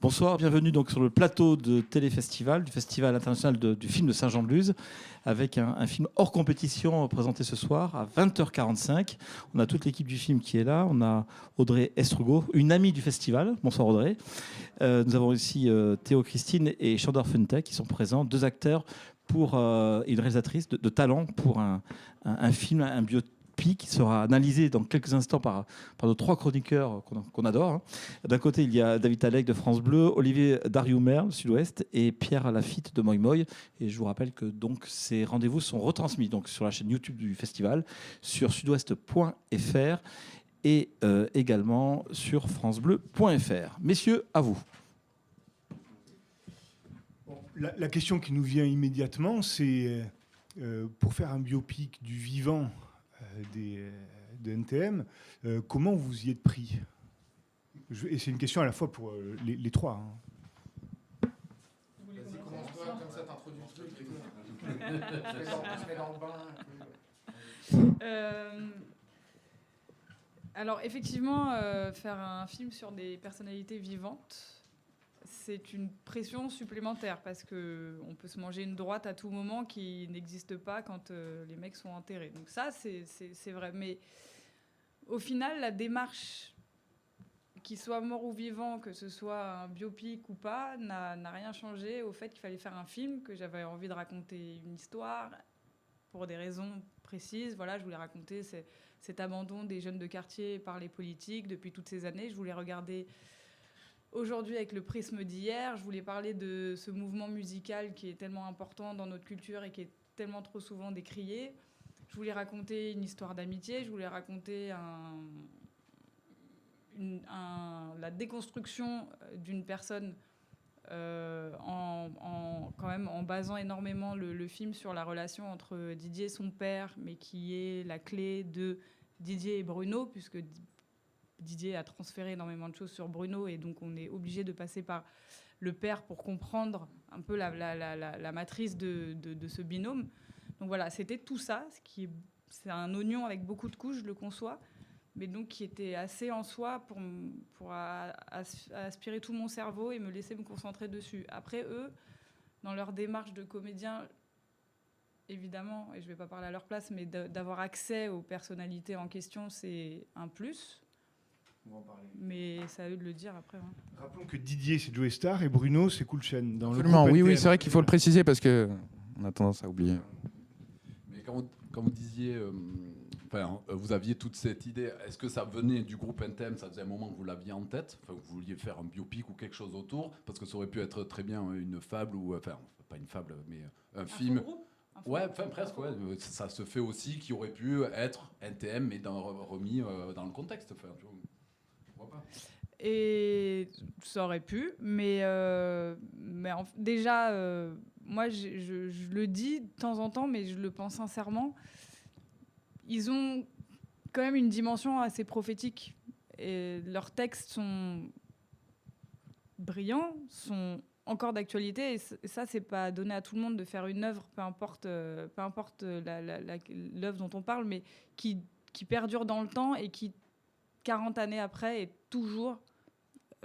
Bonsoir, bienvenue donc sur le plateau de Téléfestival, du Festival international du film de Saint-Jean-de-Luz, avec un film hors compétition présenté ce soir à 20h45. On a toute l'équipe du film qui est là. On a Audrey Estrugo, une amie du festival. Bonsoir Audrey. Nous avons aussi Théo Christine et Chandor Funtek qui sont présents, deux acteurs et une réalisatrice de talent pour un film, un biopic qui sera analysé dans quelques instants par nos trois chroniqueurs qu'on adore. Hein. D'un côté, il y a David Talek de France Bleu, Olivier Darioumer de Sud-Ouest et Pierre Lafitte de Moi Moi. Et je vous rappelle que donc, ces rendez-vous sont retransmis donc, sur la chaîne YouTube du festival, sur sudouest.fr et également sur francebleu.fr. Messieurs, à vous. La question qui nous vient immédiatement, c'est pour faire un biopic du vivant de NTM, comment vous y êtes pris? Et c'est une question à la fois pour les trois. Hein. Vas-y, commence-toi, comme ça t'introduis le truc. Je mets dans le bain. Alors effectivement, faire un film sur des personnalités vivantes, c'est une pression supplémentaire parce qu'on peut se manger une droite à tout moment qui n'existe pas quand les mecs sont enterrés. Donc ça, c'est vrai. Mais au final, la démarche, qu'il soit mort ou vivant, que ce soit un biopic ou pas, n'a rien changé au fait qu'il fallait faire un film, que j'avais envie de raconter une histoire pour des raisons précises. Voilà, je voulais raconter cet abandon des jeunes de quartier par les politiques depuis toutes ces années. Je voulais regarder aujourd'hui avec le prisme d'hier. Je voulais parler de ce mouvement musical qui est tellement important dans notre culture et qui est tellement trop souvent décrié. Je voulais raconter une histoire d'amitié. Je voulais raconter la déconstruction d'une personne quand même en basant énormément le film sur la relation entre Didier et son père, mais qui est la clé de Didier et Bruno, puisque Didier a transféré énormément de choses sur Bruno et donc on est obligé de passer par le père pour comprendre un peu la matrice de ce binôme. Donc voilà, c'était tout ça, c'est un oignon avec beaucoup de couches, je le conçois, mais donc qui était assez en soi pour aspirer tout mon cerveau et me laisser me concentrer dessus. Après, eux, dans leur démarche de comédien, évidemment, et je ne vais pas parler à leur place, mais d'avoir accès aux personnalités en question, c'est un plus. Mais c'est à eux de le dire après. Hein. Rappelons que Didier, c'est Joe Star et Bruno, c'est Coolchen. Absolument, oui, c'est vrai qu'il faut le préciser parce qu'on a tendance à oublier. Mais quand vous disiez, vous aviez toute cette idée, est-ce que ça venait du groupe NTM? Ça faisait un moment que vous l'aviez en tête, que vous vouliez faire un biopic ou quelque chose autour, parce que ça aurait pu être très bien une fable, ou enfin, pas une fable, mais un film. Ouais, enfin presque, ouais. Ça se fait aussi, qui aurait pu être NTM, mais remis dans le contexte. Enfin, tu vois. Et ça aurait pu, mais déjà, moi, je le dis de temps en temps, mais je le pense sincèrement. Ils ont quand même une dimension assez prophétique. Et leurs textes sont brillants, sont encore d'actualité. Et ça, c'est pas donné à tout le monde de faire une œuvre, peu importe l'œuvre dont on parle, mais qui perdure dans le temps et qui 40 années après, est toujours,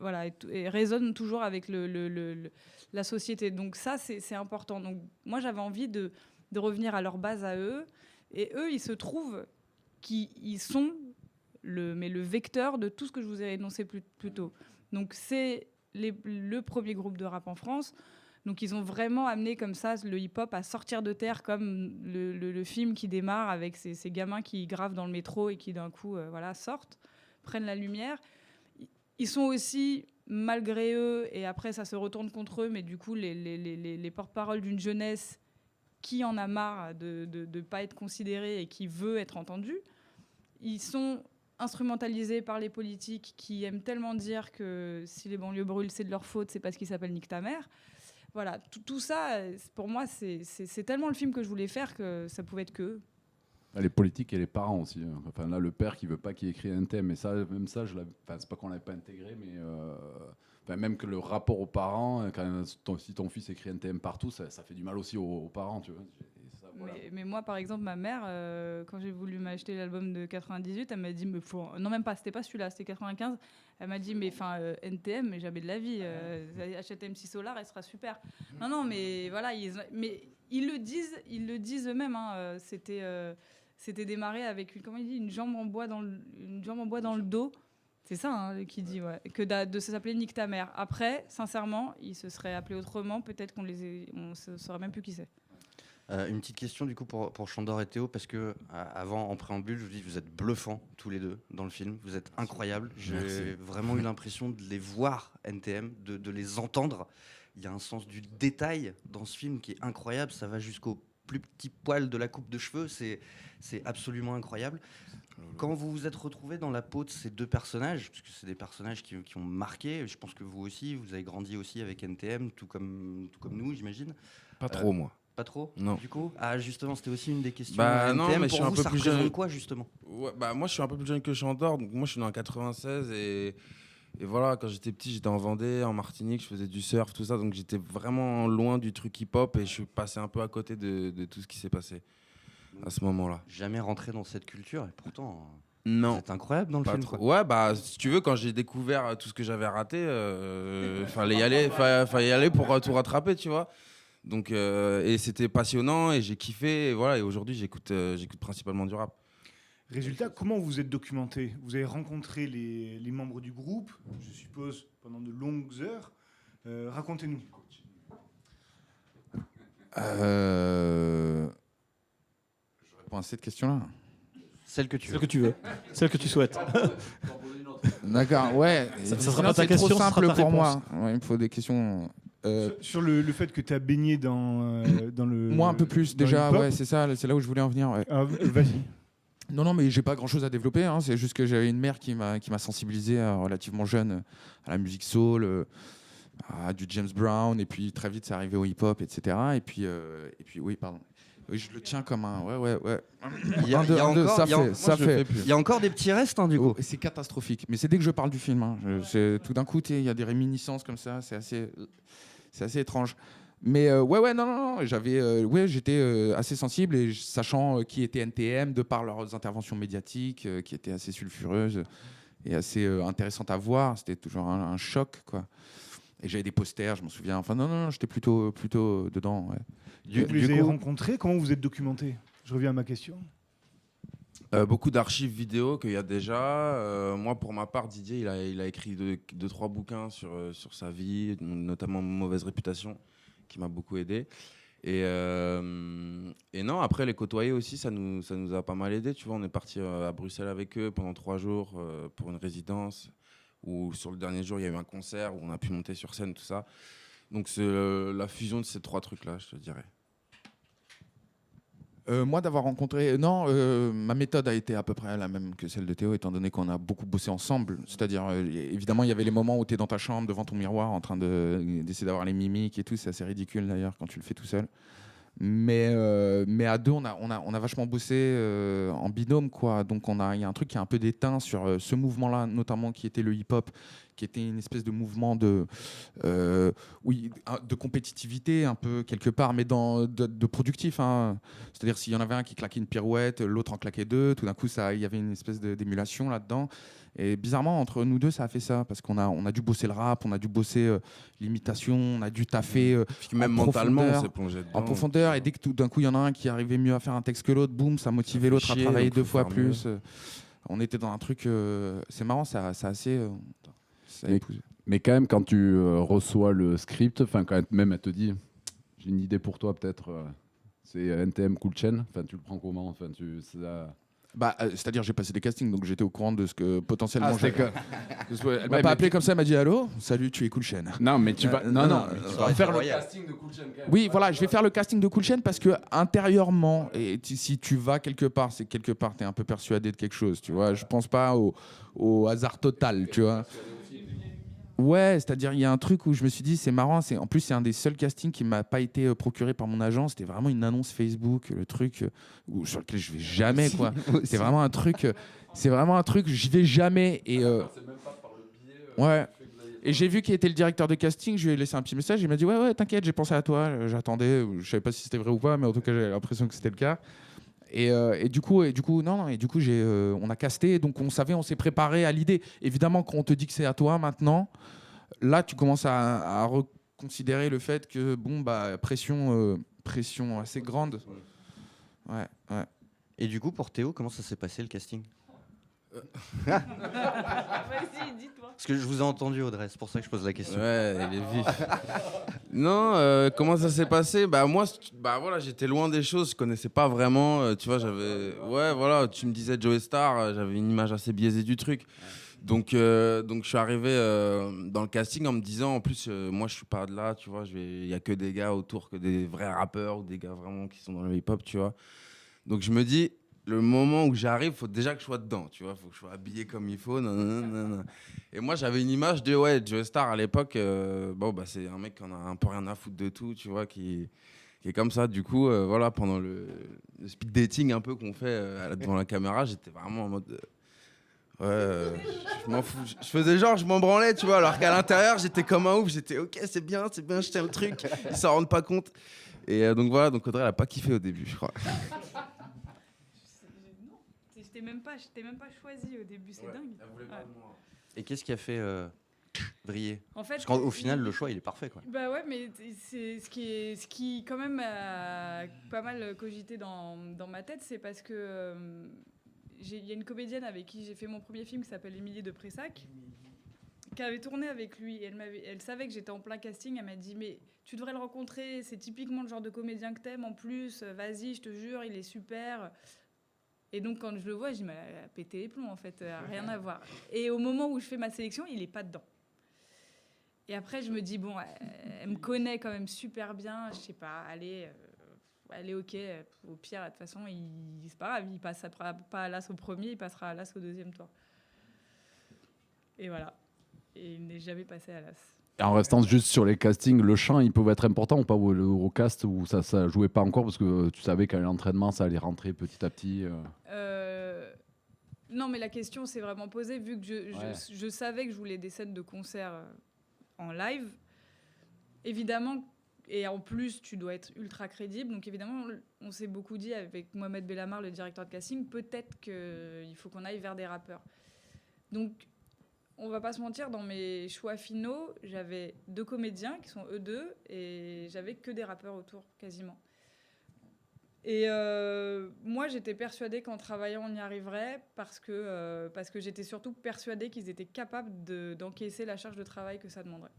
voilà, et résonne toujours avec la société. Donc ça, c'est important. Donc moi, j'avais envie de revenir à leur base à eux. Et eux, il se trouve qu'ils sont le vecteur de tout ce que je vous ai énoncé plus tôt. Donc c'est le premier groupe de rap en France. Donc ils ont vraiment amené comme ça le hip-hop à sortir de terre, comme le film qui démarre avec ces gamins qui gravent dans le métro et qui d'un coup sortent, prennent la lumière. Ils sont aussi, malgré eux, et après ça se retourne contre eux, mais du coup les porte-paroles d'une jeunesse qui en a marre de ne pas être considérée et qui veut être entendue. Ils sont instrumentalisés par les politiques qui aiment tellement dire que si les banlieues brûlent, c'est de leur faute, c'est parce qu'ils s'appellent Nique ta mère. Voilà, tout ça, pour moi, c'est tellement le film que je voulais faire que ça pouvait être qu'eux. Les politiques et les parents aussi. Enfin, là, le père qui veut pas qu'il écrit un thème, mais ça, même ça, c'est pas qu'on l'avait pas intégré, mais même que le rapport aux parents, si ton fils écrit un thème partout, ça fait du mal aussi aux parents, tu vois. Mais moi, par exemple, ma mère, quand j'ai voulu m'acheter l'album de 98, elle m'a dit, mais faut... non même pas, c'était pas celui-là, c'était 95. Elle m'a dit, mais enfin NTM, mais jamais de la vie. Achète MC Solar, elle sera super. Non, mais voilà, ils le disent eux-mêmes. Hein, c'était démarré avec une jambe en bois dans le dos. C'est ça qu'il dit, ouais. Que de s'appeler Nique ta mère. Après, sincèrement, il se serait appelé autrement. Peut-être qu'on ne saurait même plus qui c'est. Une petite question du coup pour Chandor et Théo, parce que avant, en préambule, je vous dis, vous êtes bluffants tous les deux dans le film. Vous êtes incroyables. J'ai vraiment eu l'impression de les voir, NTM, de les entendre. Il y a un sens du détail dans ce film qui est incroyable. Ça va jusqu'au plus petit poil de la coupe de cheveux. C'est absolument incroyable. Quand vous vous êtes retrouvés dans la peau de ces deux personnages, parce que c'est des personnages qui ont marqué, je pense que vous aussi, vous avez grandi aussi avec NTM, tout comme nous, j'imagine. Pas trop, moi. Pas trop, non. Du coup. Ah, justement, c'était aussi une des questions. Bah, NTM, non, mais pour je suis un vous, peu ça plus représente jeune. quoi, justement? Ouais, bah, moi, je suis un peu plus jeune que Chandor. Donc, moi, je suis né en 96. Et voilà, quand j'étais petit, j'étais en Vendée, en Martinique, je faisais du surf, tout ça. Donc, j'étais vraiment loin du truc hip-hop. Et je suis passé un peu à côté de tout ce qui s'est passé à ce moment-là. Jamais rentré dans cette culture. Et pourtant, non. C'est incroyable dans le film. Quoi. Ouais, bah, si tu veux, quand j'ai découvert tout ce que j'avais raté, fallait y aller pour tout rattraper, tu vois. Donc, et c'était passionnant et j'ai kiffé. Et voilà, et aujourd'hui, j'écoute principalement du rap. Résultat, comment vous êtes documenté? Vous avez rencontré les membres du groupe, je suppose, pendant de longues heures. Racontez-nous. Je réponds à cette question-là. Celle que tu veux. Celle que tu veux. Celle que tu souhaites. D'accord, ouais. Ça sera pas ta question, trop ça sera simple ta pour réponse. moi. Ouais, il me faut des questions. Sur le fait que tu as baigné dans le... Moi, un peu plus dans déjà, le hip-hop. ouais, c'est ça, c'est là où je voulais en venir. Ouais. Vas-y. Non, mais j'ai pas grand-chose à développer. Hein. C'est juste que j'avais une mère qui m'a sensibilisé relativement jeune à la musique soul, à du James Brown, et puis très vite c'est arrivé au hip-hop, etc. Et puis oui, pardon. Oui, je le tiens comme un... Ouais. Il y a encore des petits restes, hein, du coup. Et c'est catastrophique. Mais c'est dès que je parle du film. Hein. Tout d'un coup, il y a des réminiscences comme ça. C'est assez étrange. Mais non. J'étais assez sensible, et sachant qui était NTM, de par leurs interventions médiatiques, qui étaient assez sulfureuses et assez intéressantes à voir. C'était toujours un choc, quoi. Et j'avais des posters, je m'en souviens. Enfin, non, j'étais plutôt dedans. Ouais. Vous les avez rencontrés? Comment vous êtes documenté? Je reviens à ma question. Beaucoup d'archives vidéo qu'il y a déjà. Moi, pour ma part, Didier, il a écrit 2-3 bouquins sur sa vie, notamment Mauvaise réputation, qui m'a beaucoup aidé. Et non, après, les côtoyer aussi, ça nous a pas mal aidé. Tu vois, on est parti à Bruxelles avec eux pendant 3 jours pour une résidence, où sur le dernier jour, il y a eu un concert où on a pu monter sur scène, tout ça. Donc, c'est la fusion de ces 3 trucs-là, je te dirais. Moi, d'avoir rencontré... ma méthode a été à peu près la même que celle de Théo, étant donné qu'on a beaucoup bossé ensemble. C'est-à-dire, évidemment, il y avait les moments où tu es dans ta chambre, devant ton miroir, en train d'essayer d'avoir les mimiques et tout. C'est assez ridicule, d'ailleurs, quand tu le fais tout seul. Mais à deux, on a vachement bossé en binôme, quoi. Donc, il y a un truc qui est un peu déteint sur ce mouvement-là, notamment, qui était le hip-hop, qui était une espèce de mouvement de compétitivité, un peu, quelque part, mais de productif. Hein. C'est-à-dire, s'il y en avait un qui claquait une pirouette, l'autre en claquait 2, tout d'un coup, il y avait une espèce d'émulation là-dedans. Et bizarrement, entre nous deux, ça a fait ça, parce qu'on a dû bosser le rap, on a dû bosser l'imitation, on a dû taffer même mentalement, on s'est plongé dedans. En profondeur, et dès que tout d'un coup, il y en a un qui arrivait mieux à faire un texte que l'autre, boum, ça motivait l'autre à travailler 2 fois plus. On était dans un truc... c'est marrant, ça assez... Mais quand même, quand tu reçois le script, quand même elle te dit, j'ai une idée pour toi peut-être, c'est NTM Cool Chain, tu le prends comment? C'est-à-dire, j'ai passé des castings, donc j'étais au courant de ce que potentiellement Elle m'a Ouais, pas appelé comme ça, elle m'a dit allô, salut, tu es Cool Chain. Non, mais tu vas, tu vas faire le casting de Cool Chain. Oui, voilà, je vais faire le casting de Cool Chain parce que intérieurement, et si tu vas quelque part, c'est quelque part, t'es un peu persuadé de quelque chose, tu vois. Je pense pas au hasard total, tu vois. Ouais, c'est-à-dire il y a un truc où je me suis dit c'est marrant, en plus c'est un des seuls castings qui m'a pas été procuré par mon agent, c'était vraiment une annonce Facebook, le truc sur lequel je vais jamais quoi. C'est vraiment un truc j'y vais jamais et ouais. Et j'ai vu qu'il était le directeur de casting, je lui ai laissé un petit message, il m'a dit ouais, t'inquiète, j'ai pensé à toi, j'attendais, je savais pas si c'était vrai ou pas, mais en tout cas j'avais l'impression que c'était le cas. Et du coup, on a casté, donc on s'est préparé à l'idée. Évidemment, quand on te dit que c'est à toi maintenant, là tu commences à reconsidérer le fait que pression assez grande. Ouais. Et du coup, pour Théo, comment ça s'est passé le casting? Vas-y, dis-toi. Parce que je vous ai entendu, Audrey, c'est pour ça que je pose la question. Ouais, il est vif. Non, comment ça s'est passé? Moi, voilà, j'étais loin des choses, je connaissais pas vraiment. Tu vois, ouais, voilà, tu me disais Joey Star, j'avais une image assez biaisée du truc. Donc je suis arrivé dans le casting en me disant, en plus, moi, je suis pas de là, tu vois, il y a que des gars autour, que des vrais rappeurs ou des gars vraiment qui sont dans le hip-hop, tu vois. Donc je me dis, le moment où j'arrive, faut déjà que je sois dedans, tu vois, faut que je sois habillé comme il faut. Nanana. Et moi, j'avais une image de Joe Star à l'époque. C'est un mec qui en a un peu rien à foutre de tout, tu vois, qui est comme ça. Du coup, voilà, pendant le speed dating un peu qu'on fait devant la caméra, j'étais vraiment en mode, je m'en fous. Je faisais genre, je m'en branlais, tu vois, alors qu'à l'intérieur, j'étais comme un ouf. J'étais ok, c'est bien, je tiens le truc. Ils s'en rendent pas compte. Et donc voilà, donc Audrey, elle a pas kiffé au début, je crois. Je t'ai même pas choisi au début, c'est dingue. Elle voulait pas de moi. Et qu'est-ce qui a fait briller? En fait, Parce qu'au final, le choix, il est parfait, quoi. Bah ouais, mais c'est ce qui quand même a pas mal cogité dans ma tête, c'est parce que il y a une comédienne avec qui j'ai fait mon premier film qui s'appelle Émilie de Pressac, qui avait tourné avec lui. Et elle savait que j'étais en plein casting. Elle m'a dit mais tu devrais le rencontrer. C'est typiquement le genre de comédien que t'aimes. En plus, vas-y, je te jure, il est super. Et donc quand je le vois, je dis mais elle a pété les plombs en fait, rien à voir. Et au moment où je fais ma sélection, il est pas dedans. Et après je me dis bon, elle me connaît quand même super bien. Je sais pas, allez, ok. Au pire, de toute façon, c'est pas grave, il passera pas à l'as au premier, il passera à l'as au deuxième tour. Et voilà. Et il n'est jamais passé à l'as. Et en restant juste sur les castings, le chant, il pouvait être important ou pas au cast où ça jouait pas encore parce que tu savais qu'à l'entraînement, ça allait rentrer petit à petit Non, mais la question s'est vraiment posée vu que je savais que je voulais des scènes de concert en live. Évidemment, et en plus, tu dois être ultra crédible. Donc évidemment, on s'est beaucoup dit avec Mohamed Bellamar, le directeur de casting, peut-être qu'il faut qu'on aille vers des rappeurs. Donc on va pas se mentir, dans mes choix finaux, j'avais 2 comédiens qui sont eux 2 et j'avais que des rappeurs autour, quasiment. Et moi, j'étais persuadée qu'en travaillant, on y arriverait parce que j'étais surtout persuadée qu'ils étaient capables d'encaisser la charge de travail que ça demanderait.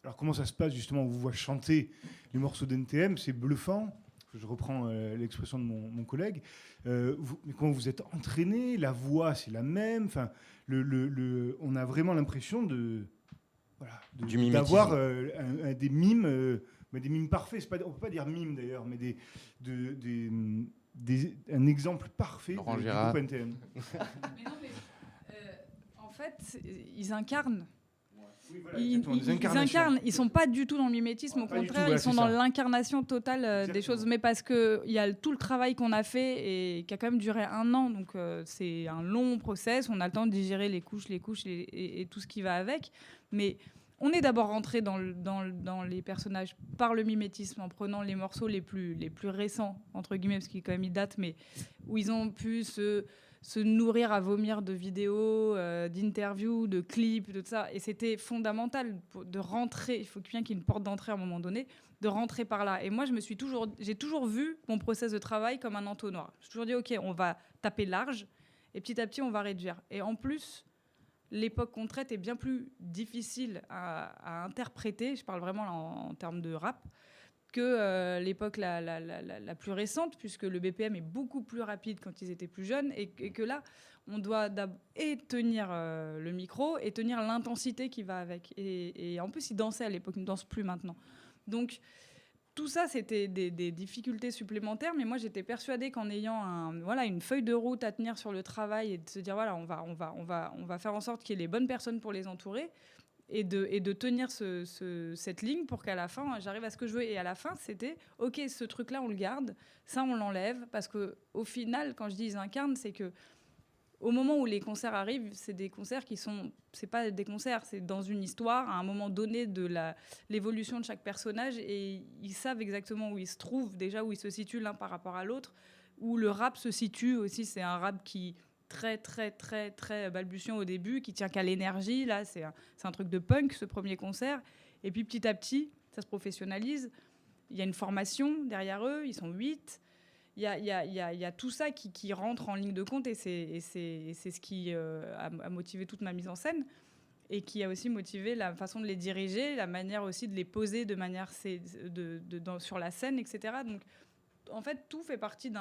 Alors comment ça se passe justement? On vous voit chanter les morceaux d'NTM, c'est bluffant. Je reprends l'expression de mon collègue. Mais comment vous êtes entraîné? La voix, c'est la même. Enfin, on a vraiment l'impression d'avoir des mimes, mais des mimes parfaits. On ne peut pas dire mimes d'ailleurs, mais un exemple parfait Laurent du Gérard. groupe NTM. Mais non, en fait, ils incarnent. Oui, voilà, Ils incarnent, ils sont pas du tout dans le mimétisme, au contraire, ils sont dans l'incarnation totale des choses, mais parce qu'il y a tout le travail qu'on a fait et qui a quand même duré 1 an, donc c'est un long process, on a le temps de digérer les couches et tout ce qui va avec, mais on est d'abord rentré dans les personnages par le mimétisme, en prenant les morceaux les plus récents, entre guillemets, parce qu'ils quand même ils datent, mais où ils ont pu se nourrir à vomir de vidéos, d'interviews, de clips, de tout ça. Et c'était fondamental de rentrer. Il faut bien qu'il y ait une porte d'entrée à un moment donné, de rentrer par là. Et moi, j'ai toujours vu mon process de travail comme un entonnoir. J'ai toujours dit, OK, on va taper large et petit à petit, on va réduire. Et en plus, l'époque qu'on traite est bien plus difficile à interpréter. Je parle vraiment là, en termes de rap, que l'époque la plus récente, puisque le BPM est beaucoup plus rapide quand ils étaient plus jeunes, et que là, on doit tenir le micro et tenir l'intensité qui va avec. Et en plus, ils dansaient à l'époque, ils ne dansent plus maintenant. Donc, tout ça, c'était des difficultés supplémentaires, mais moi, j'étais persuadée qu'en ayant une feuille de route à tenir sur le travail et de se dire, voilà, on va faire en sorte qu'il y ait les bonnes personnes pour les entourer, et de tenir cette ligne pour qu'à la fin, j'arrive à ce que je veux. Et à la fin, c'était, OK, ce truc-là, on le garde, ça, on l'enlève, parce qu'au final, quand je dis ils incarnent, c'est que au moment où les concerts arrivent, c'est des concerts c'est pas des concerts, c'est dans une histoire, à un moment donné de l'évolution de chaque personnage, et ils savent exactement où ils se trouvent, déjà où ils se situent l'un par rapport à l'autre, où le rap se situe aussi. C'est un rap qui très très très très balbutiant au début, qui tient qu'à l'énergie. Là, c'est un truc de punk, ce premier concert, et puis petit à petit, ça se professionnalise. Il y a une formation derrière eux, ils sont 8. Il y a tout ça qui rentre en ligne de compte, et c'est ce qui a motivé toute ma mise en scène, et qui a aussi motivé la façon de les diriger, la manière aussi de les poser de manière sur la scène, etc. Donc, en fait, tout fait partie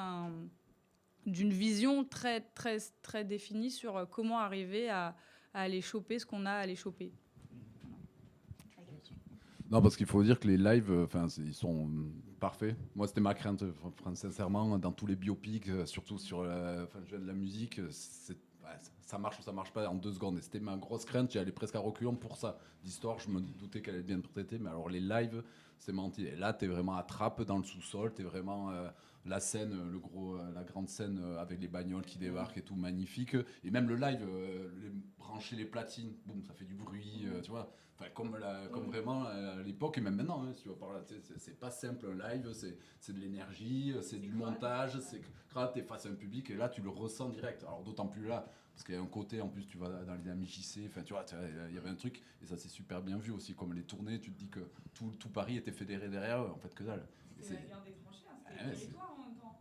d'une vision très, très, très définie sur comment arriver à aller choper ce qu'on a à aller choper. Non, parce qu'il faut dire que les lives, ils sont parfaits. Moi, c'était ma crainte, sincèrement, dans tous les biopics, surtout sur de la musique, ça marche ou ça marche pas en 2 secondes. Et c'était ma grosse crainte, j'y allais presque à reculons pour ça. L'histoire, je me doutais qu'elle allait être bien interprétée, mais alors les lives, c'est menti. Et là, t'es vraiment à Trappes dans le sous-sol, t'es vraiment la scène, la grande scène avec les bagnoles qui débarquent et tout, magnifique. Et même le live, brancher les platines, boum, ça fait du bruit, tu vois. Enfin, comme vraiment à l'époque, et même maintenant, hein, si tu vas par là, c'est pas simple un live, c'est de l'énergie, c'est du montage, c'est quand t'es face à un public, et là tu le ressens direct. Alors d'autant plus là, parce qu'il y a un côté, en plus tu vas dans les amis JC, enfin tu vois, il y avait un truc, et ça c'est super bien vu aussi, comme les tournées, tu te dis que tout Paris était fédéré derrière eux, en fait que dalle. C'est la guerre des tranchées, c'était le territoire en même temps.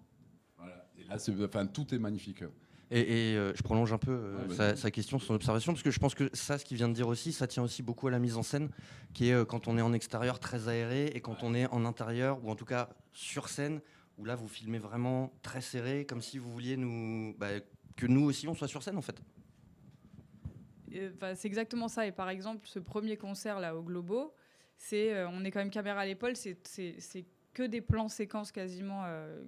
Voilà, et là tout est magnifique. Et je prolonge un peu sa question, son observation, parce que je pense que ça, ce qu'il vient de dire aussi, ça tient aussi beaucoup à la mise en scène, qui est quand on est en extérieur très aéré, et quand on est en intérieur, ou en tout cas sur scène, où là vous filmez vraiment très serré, comme si vous vouliez que nous aussi on soit sur scène en fait. C'est exactement ça. Et par exemple, ce premier concert là au Globo, on est quand même caméra à l'épaule, c'est que des plans séquences quasiment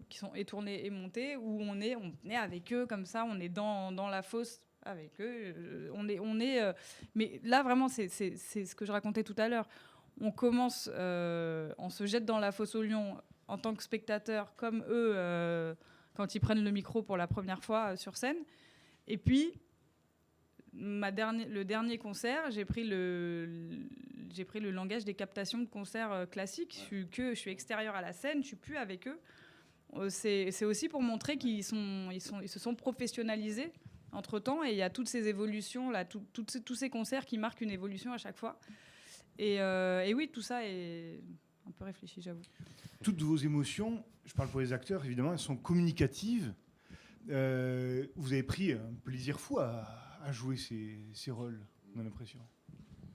qui sont étournés et montés, où on est avec eux comme ça, on est dans la fosse avec eux, mais là vraiment c'est ce que je racontais tout à l'heure. On commence, on se jette dans la fosse aux lions en tant que spectateur, comme eux quand ils prennent le micro pour la première fois sur scène. Et puis le dernier concert, j'ai pris le langage des captations de concerts classiques. Je suis extérieure à la scène, je suis plus avec eux. C'est aussi pour montrer qu'ils se sont professionnalisés entre-temps, et il y a toutes ces évolutions là, tous ces concerts qui marquent une évolution à chaque fois. Et oui, tout ça est un peu réfléchi, j'avoue. Toutes vos émotions, je parle pour les acteurs évidemment, elles sont communicatives. Vous avez pris un plaisir fou à jouer ces rôles, on a l'impression.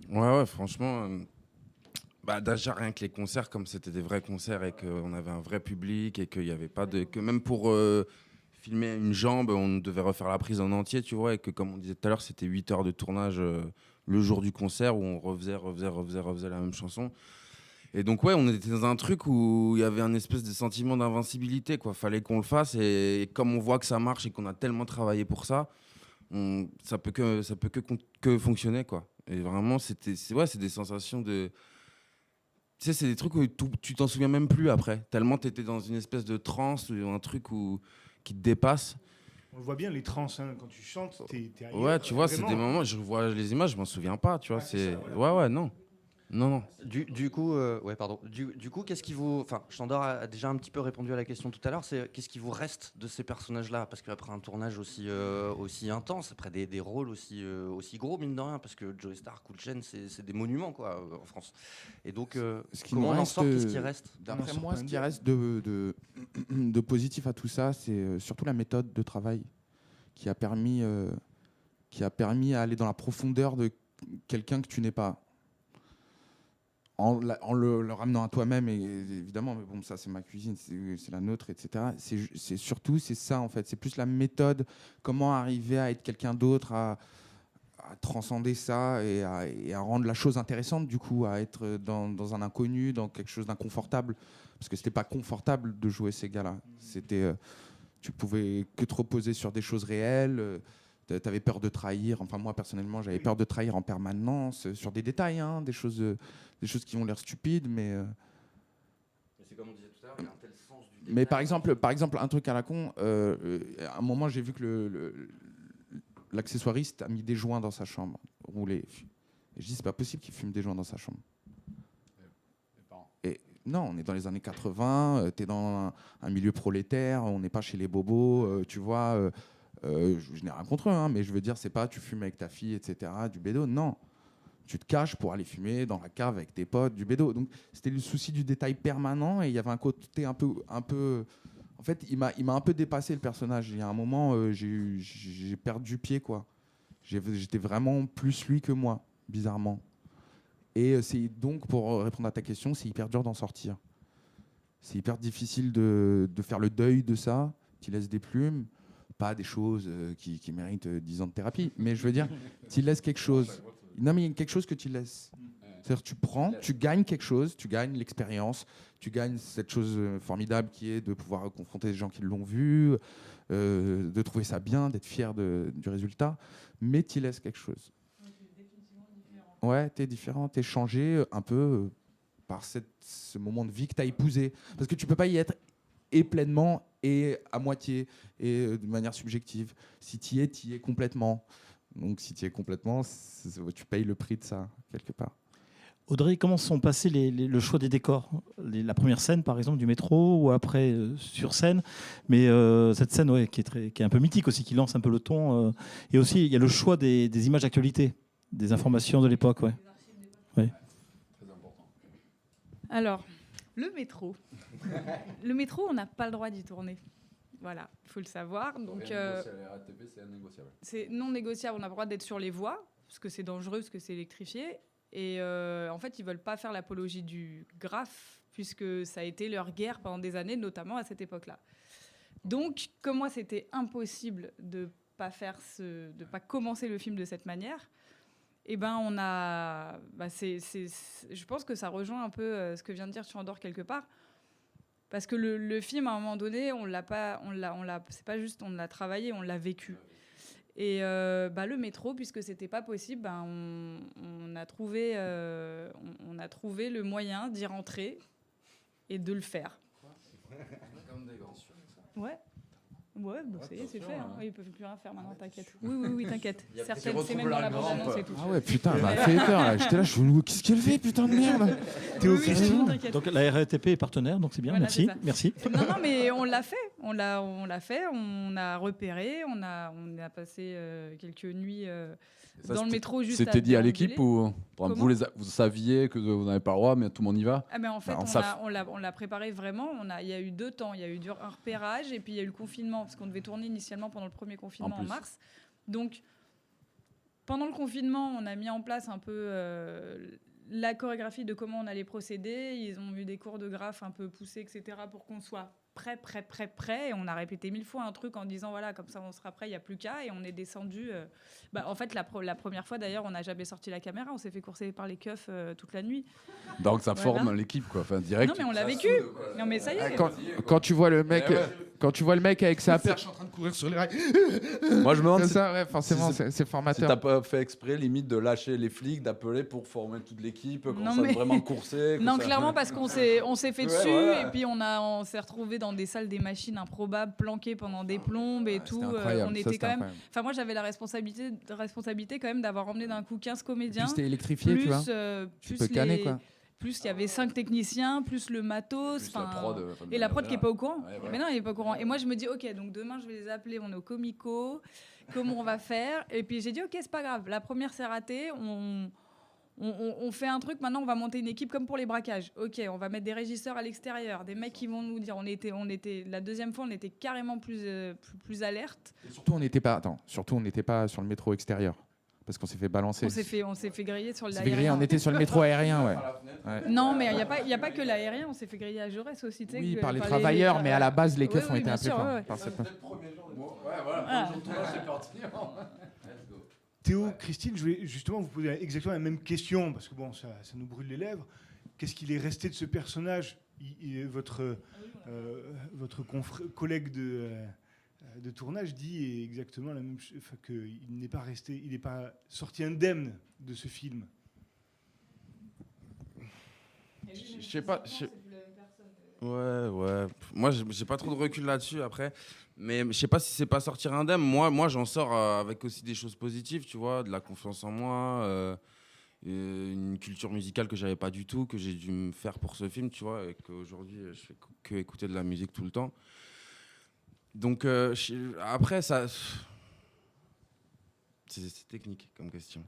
Ouais, franchement, déjà rien que les concerts, comme c'était des vrais concerts et qu'on avait un vrai public et qu'il n'y avait pas que même pour filmer une jambe, on devait refaire la prise en entier, tu vois, et que comme on disait tout à l'heure, c'était 8 heures de tournage le jour du concert où on refaisait la même chanson. Et donc on était dans un truc où il y avait un espèce de sentiment d'invincibilité, quoi. Fallait qu'on le fasse, et comme on voit que ça marche et qu'on a tellement travaillé pour ça, ça peut que fonctionner, quoi. Et vraiment c'est des sensations de, tu sais, c'est des trucs où tu t'en souviens même plus après, tellement t'étais dans une espèce de transe ou un truc qui te dépasse. On le voit bien, les trans, hein, quand tu chantes, t'es ailleurs. Ouais, tu vois, vraiment. c'est des moments, je vois les images, je m'en souviens pas, tu vois, c'est ça, voilà. Non. Du coup, Du coup, qu'est-ce qui vous... Enfin, Chandor a déjà un petit peu répondu à la question tout à l'heure. C'est qu'est-ce qui vous reste de ces personnages-là? Parce qu'après un tournage aussi intense, après des rôles aussi gros, mine de rien, parce que Joey Starr, Cool Chain, c'est des monuments, quoi, en France. Et donc, comment on en sort? Qu'est-ce qui reste? D'après moi, ce qui reste de positif à tout ça, c'est surtout la méthode de travail qui a permis à aller dans la profondeur de quelqu'un que tu n'es pas. En le ramenant à toi-même, et évidemment, mais bon, ça c'est ma cuisine, c'est la nôtre, etc. C'est surtout ça en fait, c'est plus la méthode, comment arriver à être quelqu'un d'autre, à transcender ça et à rendre la chose intéressante, du coup, à être dans un inconnu, dans quelque chose d'inconfortable, parce que c'était pas confortable de jouer ces gars-là. Tu pouvais que te reposer sur des choses réelles. T'avais peur de trahir. Enfin, moi, personnellement, j'avais peur de trahir en permanence sur des détails, hein, des choses qui ont l'air stupides, mais c'est comme on disait tout à l'heure, il y a un tel sens du détail. Mais par exemple, un truc à la con, à un moment, j'ai vu que l'accessoiriste a mis des joints dans sa chambre, roulés. Et je dis, c'est pas possible qu'il fume des joints dans sa chambre. Et non, on est dans les années 80, tu es dans un milieu prolétaire, on n'est pas chez les bobos, tu vois. Je n'ai rien contre eux, hein, mais je veux dire, c'est pas tu fumes avec ta fille, etc., du bédo. Non, tu te caches pour aller fumer dans la cave avec tes potes, du bédo. Donc c'était le souci du détail permanent et il y avait un côté un peu. En fait, il m'a un peu dépassé le personnage. Il y a un moment, j'ai perdu pied, quoi. J'étais vraiment plus lui que moi, bizarrement. Et c'est donc, pour répondre à ta question, c'est hyper dur d'en sortir. C'est hyper difficile de faire le deuil de ça. Tu laisses des plumes, pas des choses qui méritent 10 ans de thérapie, mais je veux dire, tu laisses quelque chose. Non, mais il y a quelque chose que tu laisses. C'est-à-dire tu prends, tu gagnes quelque chose, tu gagnes l'expérience, tu gagnes cette chose formidable qui est de pouvoir confronter des gens qui l'ont vu, de trouver ça bien, d'être fier du résultat, mais tu laisses quelque chose. Ouais, t'es différent, t'es changé un peu par ce moment de vie que t'as épousé. Parce que tu peux pas y être et pleinement et à moitié et de manière subjective. Si t'y es complètement. Donc si t'y es complètement, tu payes le prix de ça, quelque part. Audrey, comment sont passés le choix des décors? La première scène, par exemple, du métro, ou après sur scène, mais cette scène qui est un peu mythique aussi, qui lance un peu le ton. Et aussi, il y a le choix des images d'actualité, des informations de l'époque. Ouais. Très important. Alors, le métro. Le métro, on n'a pas le droit d'y tourner. Voilà, il faut le savoir. Donc, La RATP, c'est innégociable. c'est non négociable, on n'a pas le droit d'être sur les voies, parce que c'est dangereux, parce que c'est électrifié. Et en fait, ils ne veulent pas faire l'apologie du graphe, puisque ça a été leur guerre pendant des années, notamment à cette époque-là. Donc, comme moi, c'était impossible de ne pas commencer le film de cette manière, eh ben, on a... je pense que ça rejoint un peu ce que vient de dire Chandor quelque part. Parce que le film, à un moment donné, c'est pas juste on l'a travaillé, on l'a vécu. Et le métro, puisque c'était pas possible, on a trouvé le moyen d'y rentrer et de le faire. Comme des grands. Ouais, ça y est, c'est fait. Hein. Ils peuvent plus rien faire maintenant, t'inquiète. Oui, t'inquiète. Certaines, c'est même retrouve dans la la bande-annonce et tout. Ah ouais, putain, elle m'a fait peur là. J'étais là, qu'est-ce qu'elle fait, putain de merde? Théo, Oui, Christine. t'inquiète. Donc la RATP est partenaire, donc c'est bien. Voilà, Merci, c'est ça. merci. Non, mais on l'a fait. On l'a fait. On a repéré. On a passé quelques nuits Ça, dans le métro juste. C'était dit à l'équipe déambuler. ou par exemple, vous saviez que vous n'avez pas le droit, mais tout le monde y va? Ah, mais en fait, Enfin, on l'a préparé vraiment. Il y a eu 2 temps. Il y a eu un repérage et puis il y a eu le confinement, parce qu'on devait tourner initialement pendant le premier confinement en mars. Donc, pendant le confinement, on a mis en place un peu la chorégraphie de comment on allait procéder. Ils ont eu des cours de graphe un peu poussés, etc., pour qu'on soit prêt. Et on a répété 1000 fois un truc en disant, voilà, comme ça, on sera prêt, il n'y a plus qu'à. Et on est descendu. En fait, la première fois, d'ailleurs, on n'a jamais sorti la caméra. On s'est fait courser par les keufs toute la nuit. Donc ça Voilà. forme l'équipe, quoi. Enfin, direct. Non, mais on l'a vécu. Non, mais ça y est. Quand tu vois le mec, quand tu vois le mec avec sa perche en train de courir sur les rails. Moi, je me demande c'est si, ça, ouais, forcément, si c'est si formateur. t'as pas fait exprès, limite, de lâcher les flics, d'appeler pour former toute l'équipe, qu'on Non, soit mais- vraiment coursé. Non, clairement, parce qu'on s'est fait Ouais, dessus voilà. et puis on s'est retrouvé dans des salles des machines improbables, planquées pendant des plombes et tout. C'était incroyable, On ça, était c'était quand même. incroyable. Enfin, moi, j'avais la responsabilité quand même d'avoir emmené d'un coup 15 Puis comédiens. c'était électrifié, tu vois. Tu peux canner, quoi. Plus il y avait 5 techniciens, plus le matos. Plus la enfin, prod, et la prod qui est pas au courant. Ouais, voilà. Mais non, il est pas au courant. Et moi, je me dis, ok, donc demain, je vais les appeler, on est au Comico. Comment on va faire? Et puis j'ai dit, ok, c'est pas grave. La première s'est ratée. On fait un truc. Maintenant, on va monter une équipe comme pour les braquages. Ok, on va mettre des régisseurs à l'extérieur, des mecs qui vont nous dire. On était la deuxième fois, on était carrément plus alerte. Surtout, on n'était pas sur le métro extérieur. Parce qu'on s'est fait balancer. On s'est fait griller sur On s'est fait griller, l'aérien. on était sur le métro aérien, ouais. Ouais. Non, mais il y a pas que l'aérien. On s'est fait griller à Jaurès aussi. Tu sais, Oui, que- par les travailleurs, mais à la base, les keufs ont oui, été bien appelés sûr, par- ouais, ouais. par cette- Ouais, voilà, Ah. premier jour de tournage, c'est parti. Théo, Christine, je voulais justement vous poser exactement la même question, parce que bon, ça nous brûle les lèvres. Qu'est-ce qu'il est resté de ce personnage? Votre collègue de tournage dit exactement la même chose, enfin, qu'il n'est pas resté, il n'est pas sorti indemne de ce film. Je sais pas. Ouais. Moi, j'ai pas trop de recul là-dessus après. Mais je sais pas si c'est pas sortir indemne. Moi j'en sors avec aussi des choses positives, tu vois, de la confiance en moi, une culture musicale que j'avais pas du tout, que j'ai dû me faire pour ce film, tu vois, et qu'aujourd'hui, je fais que écouter de la musique tout le temps. Donc, après, ça. C'est technique comme question.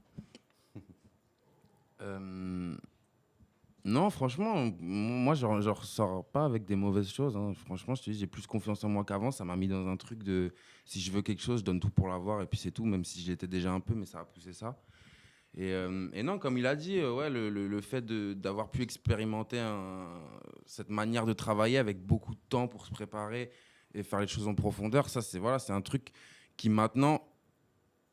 Non, franchement, moi, je ressors pas avec des mauvaises choses. Hein. Franchement, je te dis, j'ai plus confiance en moi qu'avant. Ça m'a mis dans un truc de si je veux quelque chose, je donne tout pour l'avoir, et puis c'est tout, même si je l'étais déjà un peu, mais ça a poussé ça. Et non, comme il a dit, ouais, le fait d'avoir pu expérimenter cette manière de travailler avec beaucoup de temps pour se préparer et faire les choses en profondeur, ça, c'est un truc qui maintenant,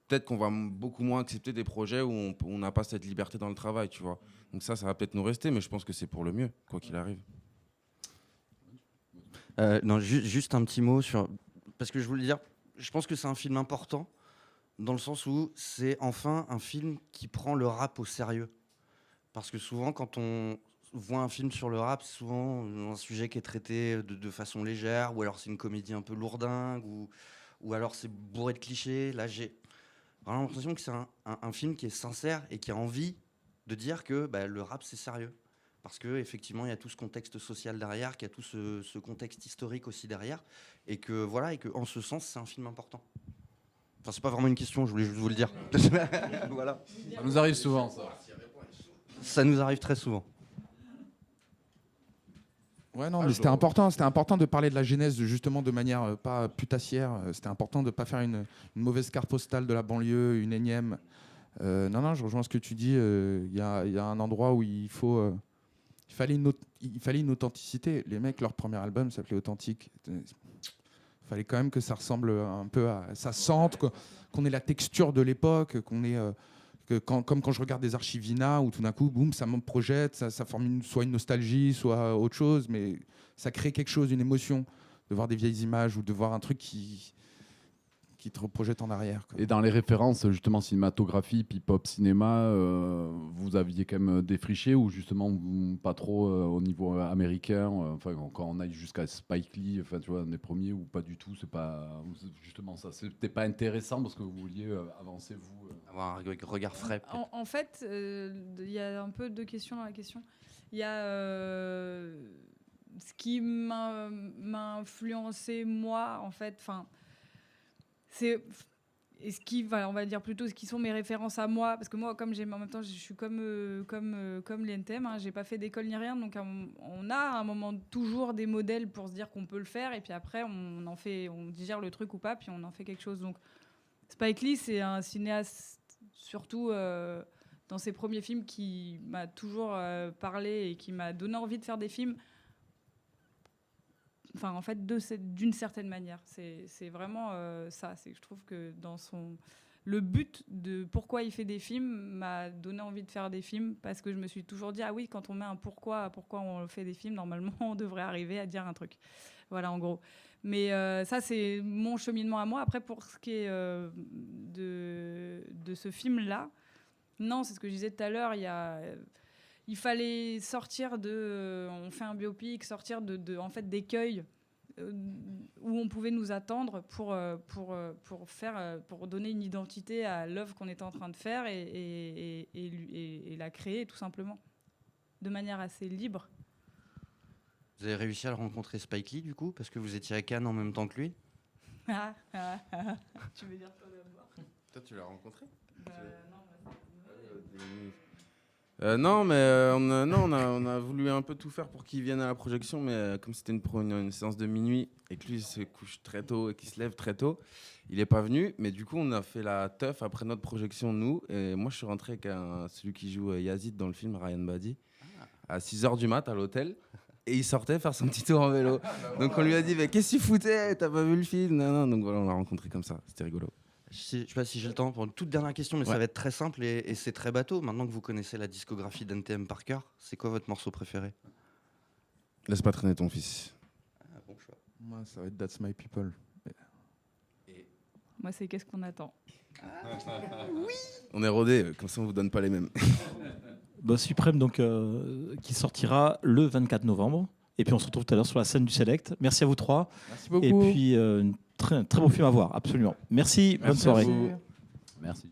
peut-être qu'on va beaucoup moins accepter des projets où on n'a pas cette liberté dans le travail, tu vois. Donc ça va peut-être nous rester, mais je pense que c'est pour le mieux, quoi qu'il arrive. Non, juste un petit mot sur... Parce que je voulais dire, je pense que c'est un film important, dans le sens où c'est enfin un film qui prend le rap au sérieux. Parce que souvent, quand on voit un film sur le rap, c'est souvent un sujet qui est traité de façon légère, ou alors c'est une comédie un peu lourdingue, ou alors c'est bourré de clichés. Là, j'ai vraiment l'impression que c'est un film qui est sincère et qui a envie de dire que le rap, c'est sérieux. Parce qu'effectivement, il y a tout ce contexte social derrière, qu'il y a tout ce contexte historique aussi derrière, et que voilà, et que en ce sens, c'est un film important. Enfin, c'est pas vraiment une question, je voulais juste vous le dire. Voilà. Ça nous arrive souvent, ça. Ça nous arrive très souvent. Ouais, non, mais c'était important de parler de la genèse justement de manière pas putassière. C'était important de ne pas faire une mauvaise carte postale de la banlieue, une énième. Non, je rejoins ce que tu dis. Il y a un endroit où il fallait une authenticité. Les mecs, leur premier album s'appelait Authentique. Il fallait quand même que ça ressemble un peu à... Ça sente, qu'on ait la texture de l'époque, qu'on ait... comme quand je regarde des archives INA, où tout d'un coup, boum, ça me projette, ça forme soit une nostalgie, soit autre chose, mais ça crée quelque chose, une émotion, de voir des vieilles images ou de voir un truc qui te reprojette en arrière, quoi. Et dans les références, justement, cinématographie, hip-hop, cinéma, vous aviez quand même défriché ou justement pas trop au niveau américain, enfin, quand on aille jusqu'à Spike Lee, enfin, tu vois, des premiers ou pas du tout, c'est pas justement ça, c'était pas intéressant parce que vous vouliez avancer, vous. Avoir un regard frais. En fait, il y a un peu deux questions dans la question. Il y a ce qui m'a influencé moi, en fait, enfin. Et on va dire plutôt ce qui sont mes références à moi, parce que moi, comme en même temps, je suis comme les NTM, hein, j'ai pas fait d'école ni rien, donc on a à un moment toujours des modèles pour se dire qu'on peut le faire, et puis après on digère le truc ou pas, puis on en fait quelque chose. Donc Spike Lee, c'est un cinéaste surtout dans ses premiers films qui m'a toujours parlé et qui m'a donné envie de faire des films. Enfin, en fait, d'une certaine manière. C'est vraiment ça. C'est que je trouve que le but de pourquoi il fait des films m'a donné envie de faire des films, parce que je me suis toujours dit, ah oui, quand on met un pourquoi on fait des films, normalement, on devrait arriver à dire un truc. Voilà, en gros. Mais ça, c'est mon cheminement à moi. Après, pour ce qui est de ce film-là, non, c'est ce que je disais tout à l'heure, il fallait sortir on fait un biopic, sortir en fait d'écueils où on pouvait nous attendre pour donner une identité à l'œuvre qu'on était en train de faire et la créer tout simplement de manière assez libre. Vous avez réussi à le rencontrer, Spike Lee, du coup, parce que vous étiez à Cannes en même temps que lui? Tu veux dire toi d'abord? Toi, tu l'as rencontré? Non, Non, mais on a voulu un peu tout faire pour qu'il vienne à la projection, mais comme c'était une séance de minuit et que lui il se couche très tôt et qu'il se lève très tôt, il n'est pas venu. Mais du coup, on a fait la teuf après notre projection, nous. Et moi, je suis rentré avec celui qui joue Yazid dans le film, Ryan Badi, à 6h du mat à l'hôtel. Et il sortait faire son petit tour en vélo. Donc on lui a dit, mais qu'est-ce que tu foutais? T'as pas vu le film? Non. Donc voilà, on l'a rencontré comme ça. C'était rigolo. Je sais pas si j'ai le temps pour une toute dernière question, mais Ouais. ça va être très simple et c'est très bateau. Maintenant que vous connaissez la discographie d'NTM par cœur, c'est quoi votre morceau préféré? Laisse pas traîner ton fils. Bon choix. Moi, ça va être That's My People. moi c'est qu'est-ce qu'on attend. On est rodés, comme ça on vous donne pas les mêmes. Suprême, donc, qui sortira le 24 novembre Et puis on se retrouve tout à l'heure sur la scène du Select. Merci à vous trois. Merci beaucoup. Et puis, très beau film à voir, absolument. Merci, bonne Merci à soirée. vous. Merci.